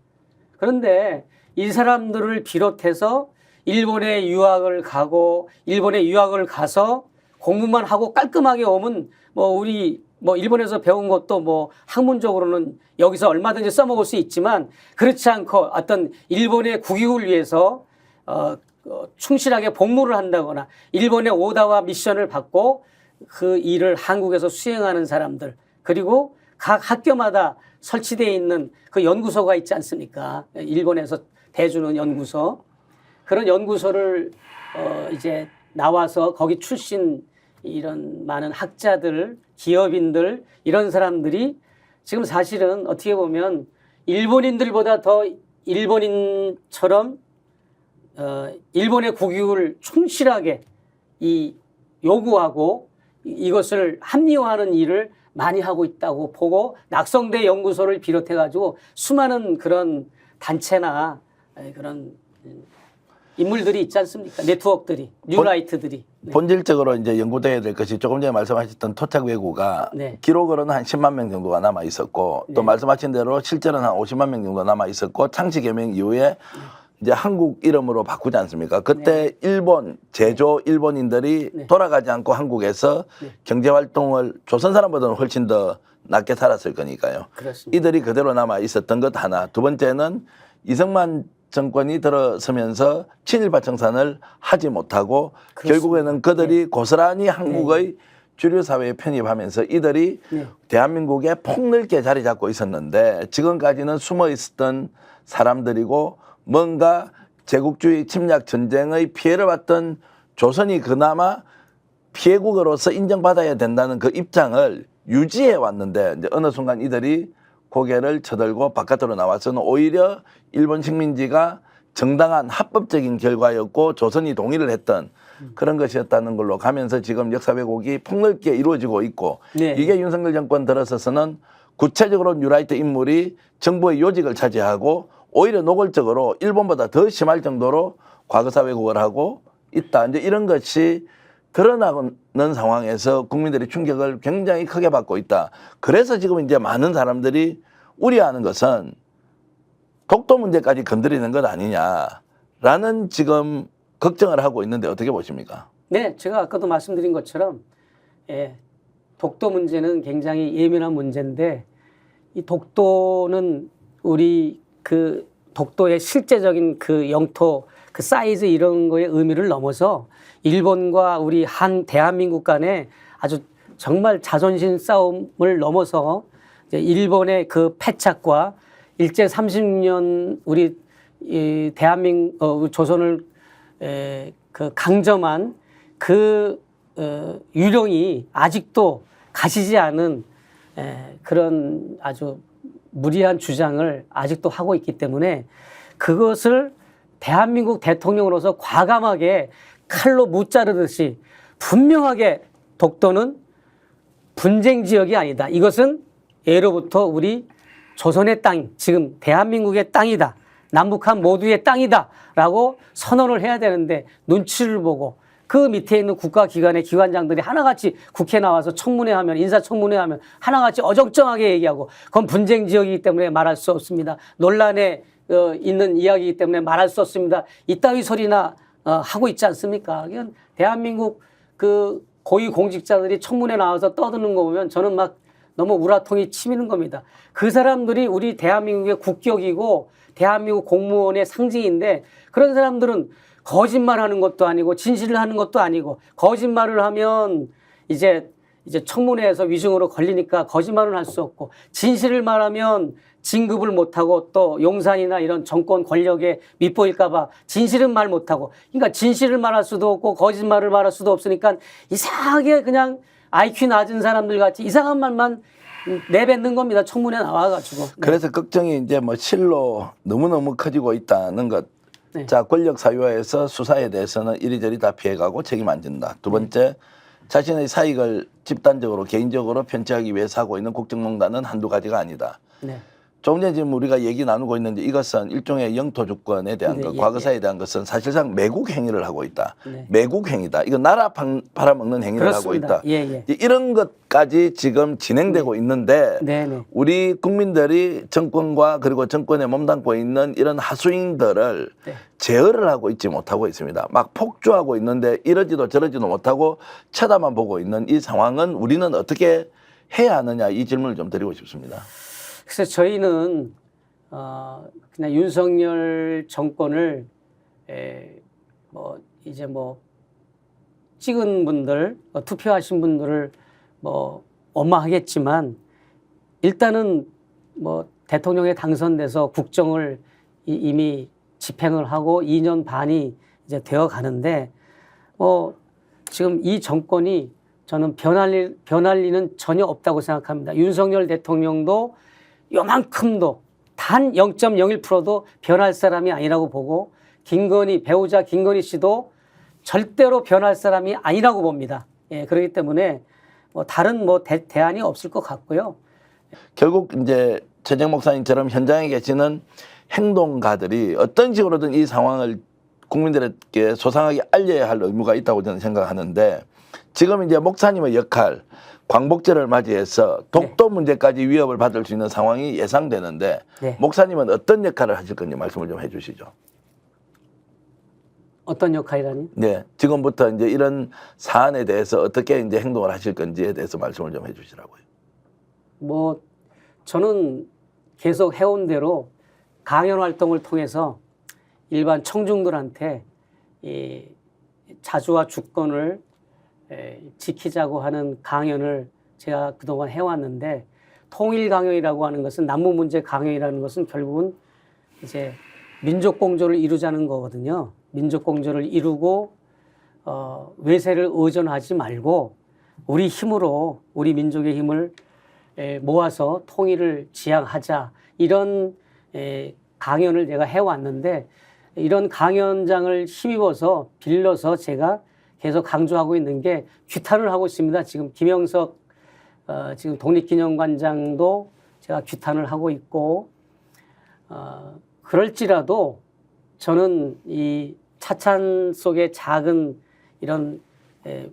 그런데 이 사람들을 비롯해서 일본에 유학을 가고 일본에 유학을 가서 공부만 하고 깔끔하게 오면 뭐 우리 뭐 일본에서 배운 것도 뭐 학문적으로는 여기서 얼마든지 써먹을 수 있지만 그렇지 않고 어떤 일본의 국익을 위해서 충실하게 복무를 한다거나 일본의 오다와 미션을 받고 그 일을 한국에서 수행하는 사람들 그리고 각 학교마다 설치되어 있는 그 연구소가 있지 않습니까? 일본에서 대주는 연구소. 그런 연구소를 이제 나와서 거기 출신 이런 많은 학자들, 기업인들 이런 사람들이 지금 사실은 어떻게 보면 일본인들보다 더 일본인처럼 일본의 국익을 충실하게 요구하고 이것을 합리화하는 일을 많이 하고 있다고 보고 낙성대 연구소를 비롯해 가지고 수많은 그런 단체나 그런 인물들이 있지 않습니까? 네트워크들이, 뉴라이트들이. 네. 본질적으로 이제 연구돼야 될 것이 조금 전에 말씀하셨던 토착 외구가 네. 기록으로는 한 10만 명 정도가 남아 있었고 또 네. 말씀하신 대로 실제로는 한 50만 명 정도 남아 있었고 창씨 개명 이후에 이제 한국 이름으로 바꾸지 않습니까? 그때 일본 제조 일본인들이 돌아가지 않고 한국에서 경제 활동을 조선 사람보다는 훨씬 더 낫게 살았을 거니까요. 그렇습니다. 이들이 그대로 남아 있었던 것 하나. 두 번째는 이승만 정권이 들어서면서 친일파 청산을 하지 못하고 그렇습니다. 결국에는 그들이 고스란히 한국의 주류 사회에 편입하면서 이들이 대한민국에 폭넓게 자리 잡고 있었는데 지금까지는 숨어 있었던 사람들이고 뭔가 제국주의 침략 전쟁의 피해를 봤던 조선이 그나마 피해국으로서 인정받아야 된다는 그 입장을 유지해 왔는데 이제 어느 순간 이들이 고개를 쳐들고 바깥으로 나와서는 오히려 일본 식민지가 정당한 합법적인 결과였고 조선이 동의를 했던 그런 것이었다는 걸로 가면서 지금 역사 왜곡이 폭넓게 이루어지고 있고 네. 이게 윤석열 정권 들어서서는 구체적으로 뉴라이트 인물이 정부의 요직을 차지하고 오히려 노골적으로 일본보다 더 심할 정도로 과거사 왜곡을 하고 있다. 이제 이런 것이 드러나는 상황에서 국민들이 충격을 굉장히 크게 받고 있다. 그래서 지금 이제 많은 사람들이 우려하는 것은 독도 문제까지 건드리는 것 아니냐라는 지금 걱정을 하고 있는데 어떻게 보십니까? 네, 제가 아까도 말씀드린 것처럼 독도 문제는 굉장히 예민한 문제인데 이 독도는 우리 그 독도의 실제적인 그 영토 그 사이즈 이런 거의 의미를 넘어서 일본과 우리 대한민국 간에 아주 정말 자존심 싸움을 넘어서 이제 일본의 그 패착과 일제 30년 우리 조선을 그 강점한 그 유령이 아직도 가시지 않은 그런 아주 무리한 주장을 아직도 하고 있기 때문에 그것을 대한민국 대통령으로서 과감하게 칼로 무자르듯이 분명하게 독도는 분쟁 지역이 아니다. 이것은 예로부터 우리 조선의 땅, 지금 대한민국의 땅이다. 남북한 모두의 땅이다. 라고 선언을 해야 되는데 눈치를 보고 그 밑에 있는 국가기관의 기관장들이 하나같이 국회에 나와서 청문회 하면 인사청문회 하면 하나같이 어정쩡하게 얘기하고 그건 분쟁 지역이기 때문에 말할 수 없습니다. 논란에 있는 이야기이기 때문에 말할 수 없습니다. 이따위 소리나 하고 있지 않습니까? 그냥 대한민국 그 고위 공직자들이 청문회 나와서 떠드는 거 보면 저는 막 너무 우라통이 치미는 겁니다. 그 사람들이 우리 대한민국의 국격이고 대한민국 공무원의 상징인데 그런 사람들은 거짓말하는 것도 아니고 진실을 하는 것도 아니고 거짓말을 하면 이제 청문회에서 위증으로 걸리니까 거짓말은 할 수 없고 진실을 말하면 진급을 못하고 또 용산이나 이런 정권 권력에 밑보일까 봐 진실은 말 못하고 그러니까 진실을 말할 수도 없고 거짓말을 말할 수도 없으니까 이상하게 그냥 IQ 낮은 사람들 같이 이상한 말만 내뱉는 겁니다. 청문회 나와가지고. 그래서 걱정이 이제 뭐 실로 너무너무 커지고 있다는 것. 네. 자, 권력 사유화에서 수사에 대해서는 이리저리 다 피해가고 책임 안 진다. 두 번째, 자신의 사익을 집단적으로 개인적으로 편취하기 위해서 하고 있는 국정농단은 한두 가지가 아니다. 네. 조금 전에 지금 우리가 얘기 나누고 있는데 이것은 일종의 영토 주권에 대한 네, 것, 예, 과거사에 대한 것은 사실상 매국 행위를 하고 있다. 네. 매국 행위다. 이거 나라 팔아먹는 행위를 그렇습니다. 하고 있다. 예, 예. 이런 것까지 지금 진행되고 있는데 네, 네. 우리 국민들이 정권과 그리고 정권에 몸담고 있는 이런 하수인들을 네. 제어를 하고 있지 못하고 있습니다. 막 폭주하고 있는데 이러지도 저러지도 못하고 쳐다만 보고 있는 이 상황은 우리는 어떻게 해야 하느냐 이 질문을 좀 드리고 싶습니다. 그래서 저희는 그냥 윤석열 정권을 뭐 이제 뭐 찍은 분들, 투표하신 분들을 뭐 원망하겠지만 일단은 뭐 대통령에 당선돼서 국정을 이미 집행을 하고 2년 반이 이제 되어 가는데 지금 이 정권이 저는 변할 리는 전혀 없다고 생각합니다. 윤석열 대통령도 요만큼도 단 0.01%도 변할 사람이 아니라고 보고 배우자 김건희 씨도 절대로 변할 사람이 아니라고 봅니다. 예, 그렇기 때문에 다른 대안이 없을 것 같고요. 결국 이제 최재형 목사님처럼 현장에 계시는 행동가들이 어떤 식으로든 이 상황을 국민들에게 소상하게 알려야 할 의무가 있다고 저는 생각하는데 지금 이제 목사님의 역할, 광복절을 맞이해서 독도 문제까지 위협을 받을 수 있는 상황이 예상되는데 네. 목사님은 어떤 역할을 하실 건지 말씀을 좀 해주시죠. 어떤 역할이라니? 네, 지금부터 이제 이런 사안에 대해서 어떻게 이제 행동을 하실 건지에 대해서 말씀을 좀 해주시라고요. 저는 계속 해온 대로 강연 활동을 통해서 일반 청중들한테 이 자주와 주권을 지키자고 하는 강연을 제가 그동안 해왔는데 통일 강연이라고 하는 것은 남북 문제 강연이라는 것은 결국은 이제 민족 공조를 이루자는 거거든요. 민족 공조를 이루고 외세를 의존하지 말고 우리 힘으로 우리 민족의 힘을 모아서 통일을 지향하자 이런 강연을 제가 해왔는데 이런 강연장을 힘입어서 빌려서 제가 계속 강조하고 있는 게 규탄을 하고 있습니다. 지금 김영석 지금 독립기념관장도 제가 규탄을 하고 있고 그럴지라도 저는 이 차찬 속의 작은 이런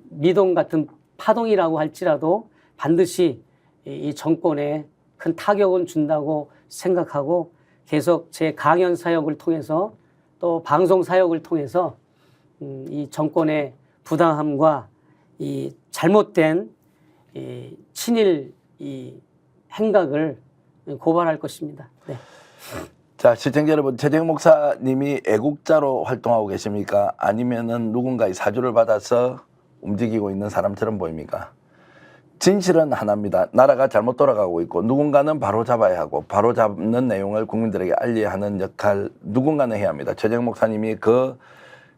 미동 같은 파동이라고 할지라도 반드시 이 정권에 큰 타격은 준다고 생각하고 계속 제 강연 사역을 통해서 또 방송 사역을 통해서 이 정권의 부당함과 이 잘못된 이 친일 이 행각을 고발할 것입니다. 네. 자, 시청자 여러분, 최재형 목사님이 애국자로 활동하고 계십니까? 아니면은 누군가의 사주를 받아서 움직이고 있는 사람처럼 보입니까? 진실은 하나입니다. 나라가 잘못 돌아가고 있고 누군가는 바로 잡아야 하고 바로 잡는 내용을 국민들에게 알려야 하는 역할 누군가는 해야 합니다. 최재형 목사님이 그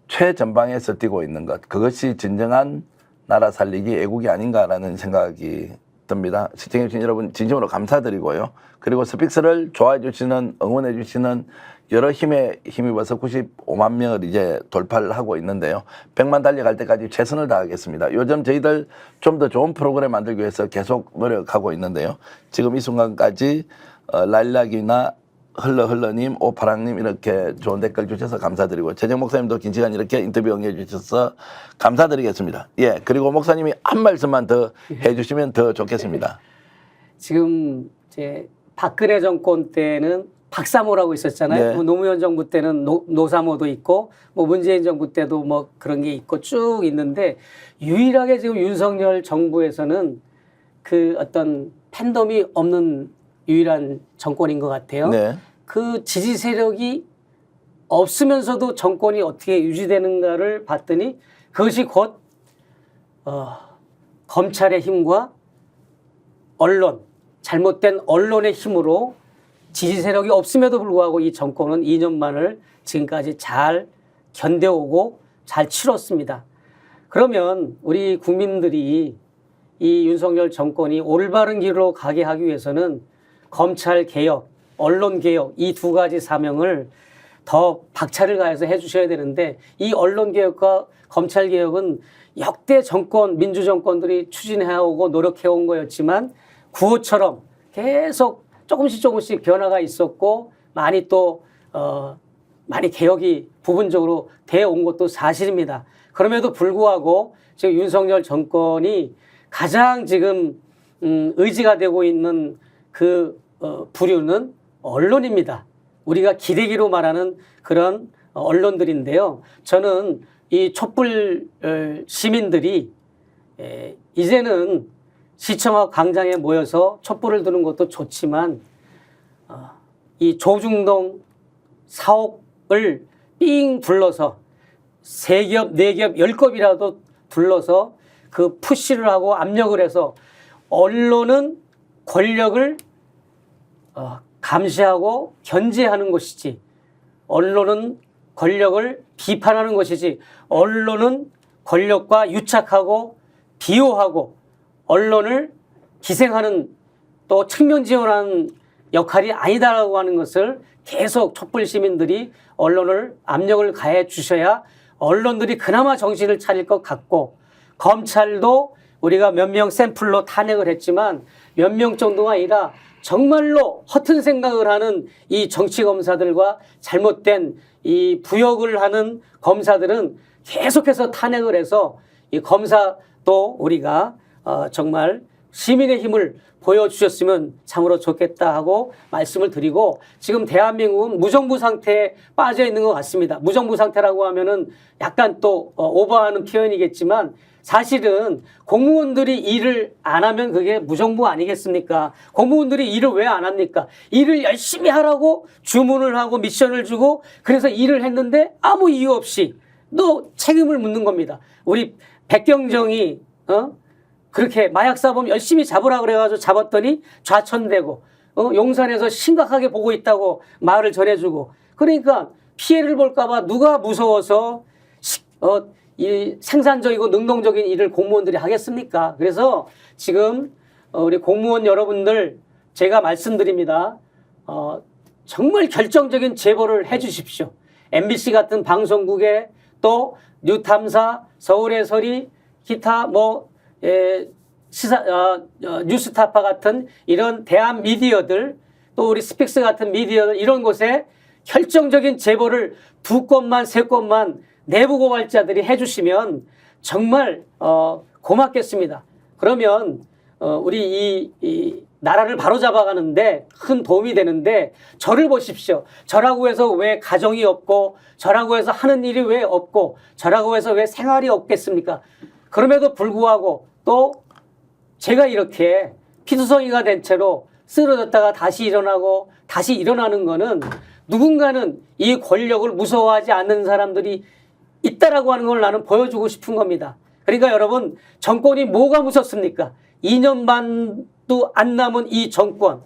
최전방에서 뛰고 있는 것, 그것이 진정한 나라 살리기 애국이 아닌가라는 생각이 듭니다. 시청해주신 여러분 진심으로 감사드리고요. 그리고 스픽스를 좋아해 주시는, 응원해 주시는 여러 힘에 힘입어서 95만 명을 이제 돌파를 하고 있는데요. 100만 달려갈 때까지 최선을 다하겠습니다. 요즘 저희들 좀 더 좋은 프로그램 만들기 위해서 계속 노력하고 있는데요. 지금 이 순간까지 랄락이나 흘러님, 오파랑님 이렇게 좋은 댓글 주셔서 감사드리고 최재형 목사님도 긴 시간 이렇게 인터뷰 응해 주셔서 감사드리겠습니다. 예, 그리고 목사님이 한 말씀만 더 해주시면 더 좋겠습니다. 지금 이제 박근혜 정권 때는 박사모라고 있었잖아요. 네. 노무현 정부 때는 노사모도 있고 문재인 정부 때도 그런 게 있고 쭉 있는데 유일하게 지금 윤석열 정부에서는 그 어떤 팬덤이 없는 유일한 정권인 것 같아요. 네. 그 지지 세력이 없으면서도 정권이 어떻게 유지되는가를 봤더니 그것이 곧 검찰의 힘과 언론, 잘못된 언론의 힘으로 지지 세력이 없음에도 불구하고 이 정권은 2년만을 지금까지 잘 견뎌오고 잘 치렀습니다. 그러면 우리 국민들이 이 윤석열 정권이 올바른 길로 가게 하기 위해서는 검찰 개혁, 언론 개혁 이 두 가지 사명을 더 박차를 가해서 해주셔야 되는데 이 언론 개혁과 검찰 개혁은 역대 정권, 민주 정권들이 추진해오고 노력해온 거였지만 구호처럼 계속 조금씩 변화가 있었고 많이 또 많이 개혁이 부분적으로 되어 온 것도 사실입니다. 그럼에도 불구하고 지금 윤석열 정권이 가장 지금 의지가 되고 있는 그 부류는 언론입니다. 우리가 기대기로 말하는 그런 언론들인데요. 저는 이 촛불 시민들이 이제는 시청하고 광장에 모여서 촛불을 드는 것도 좋지만 이 조중동 사옥을 삥 불러서 3겹, 4겹, 10겹이라도 불러서 그 푸시를 하고 압력을 해서 언론은 권력을 감시하고 견제하는 것이지 언론은 권력을 비판하는 것이지 언론은 권력과 유착하고 비호하고 언론을 기생하는 또 측면 지원하는 역할이 아니다라고 하는 것을 계속 촛불 시민들이 언론을 압력을 가해 주셔야 언론들이 그나마 정신을 차릴 것 같고 검찰도 우리가 몇 명 샘플로 탄핵을 했지만 몇 명 정도가 아니라 정말로 허튼 생각을 하는 이 정치 검사들과 잘못된 이 부역을 하는 검사들은 계속해서 탄핵을 해서 이 검사도 우리가 정말 시민의 힘을 보여주셨으면 참으로 좋겠다 하고 말씀을 드리고 지금 대한민국은 무정부 상태에 빠져 있는 것 같습니다. 무정부 상태라고 하면은 약간 또 오버하는 표현이겠지만 사실은 공무원들이 일을 안 하면 그게 무정부 아니겠습니까? 공무원들이 일을 왜 안 합니까? 일을 열심히 하라고 주문을 하고 미션을 주고 그래서 일을 했는데 아무 이유 없이 또 책임을 묻는 겁니다. 우리 백경정이 그렇게 마약사범 열심히 잡으라 그래가지고 잡았더니 좌천되고 용산에서 심각하게 보고 있다고 말을 전해주고 그러니까 피해를 볼까봐 누가 무서워서 이 생산적이고 능동적인 일을 공무원들이 하겠습니까? 그래서 지금 우리 공무원 여러분들 제가 말씀드립니다. 정말 결정적인 제보를 해 주십시오. MBC 같은 방송국에 또 뉴탐사, 서울해설이 기타 뉴스타파 같은 이런 대한 미디어들 또 우리 스픽스 같은 미디어들 이런 곳에 결정적인 제보를 2건만 3건만 내부 고발자들이 해주시면 정말 고맙겠습니다. 그러면 우리 이 나라를 바로잡아가는데 큰 도움이 되는데 저를 보십시오. 저라고 해서 왜 가정이 없고 저라고 해서 하는 일이 왜 없고 저라고 해서 왜 생활이 없겠습니까? 그럼에도 불구하고 또 제가 이렇게 피투성이가 된 채로 쓰러졌다가 다시 일어나고 다시 일어나는 거는 누군가는 이 권력을 무서워하지 않는 사람들이 있다라고 하는 걸 나는 보여주고 싶은 겁니다. 그러니까 여러분 정권이 뭐가 무섭습니까? 2년 반도 안 남은 이 정권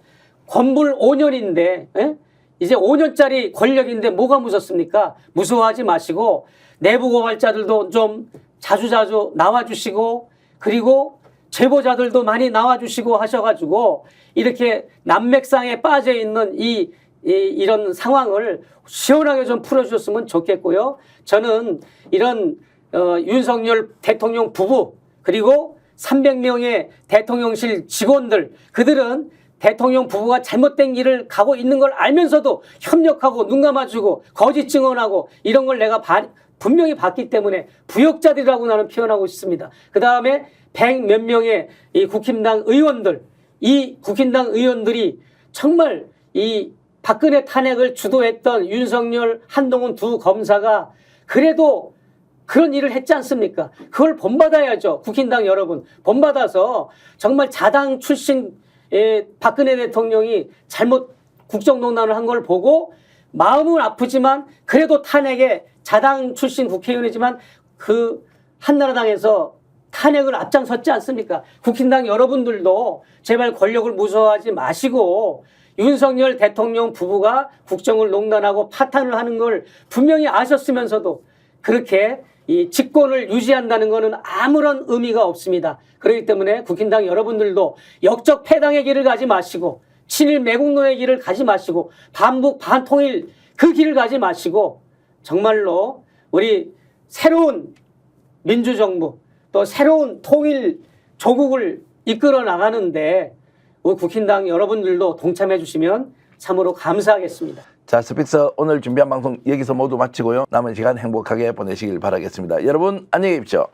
건물 5년인데 이제 5년짜리 권력인데 뭐가 무섭습니까? 무서워하지 마시고 내부 고발자들도 좀 자주자주 나와주시고 그리고 제보자들도 많이 나와주시고 하셔가지고 이렇게 난맥상에 빠져있는 이런 상황을 시원하게 좀 풀어주셨으면 좋겠고요. 저는 이런 윤석열 대통령 부부 그리고 300명의 대통령실 직원들 그들은 대통령 부부가 잘못된 길을 가고 있는 걸 알면서도 협력하고 눈 감아주고 거짓 증언하고 이런 걸 내가 분명히 봤기 때문에 부역자들이라고 나는 표현하고 싶습니다. 그 다음에 100몇 명의 이 국힘당 의원들 이 국힘당 의원들이 정말 이 박근혜 탄핵을 주도했던 윤석열, 한동훈 두 검사가 그래도 그런 일을 했지 않습니까? 그걸 본받아야죠. 국힘당 여러분. 본받아서 정말 자당 출신 박근혜 대통령이 잘못 국정농단을 한 걸 보고 마음은 아프지만 그래도 탄핵에 자당 출신 국회의원이지만 그 한나라당에서 탄핵을 앞장섰지 않습니까? 국힘당 여러분들도 제발 권력을 무서워하지 마시고 윤석열 대통령 부부가 국정을 농단하고 파탄을 하는 걸 분명히 아셨으면서도 그렇게 이 직권을 유지한다는 것은 아무런 의미가 없습니다. 그렇기 때문에 국힘당 여러분들도 역적 패당의 길을 가지 마시고 친일 매국노의 길을 가지 마시고 반북 반통일 그 길을 가지 마시고 정말로 우리 새로운 민주정부 또 새로운 통일 조국을 이끌어 나가는데 우리 국힘당 여러분들도 동참해 주시면 참으로 감사하겠습니다. 자, 스픽스 오늘 준비한 방송 여기서 모두 마치고요. 남은 시간 행복하게 보내시길 바라겠습니다. 여러분 안녕히 계십시오.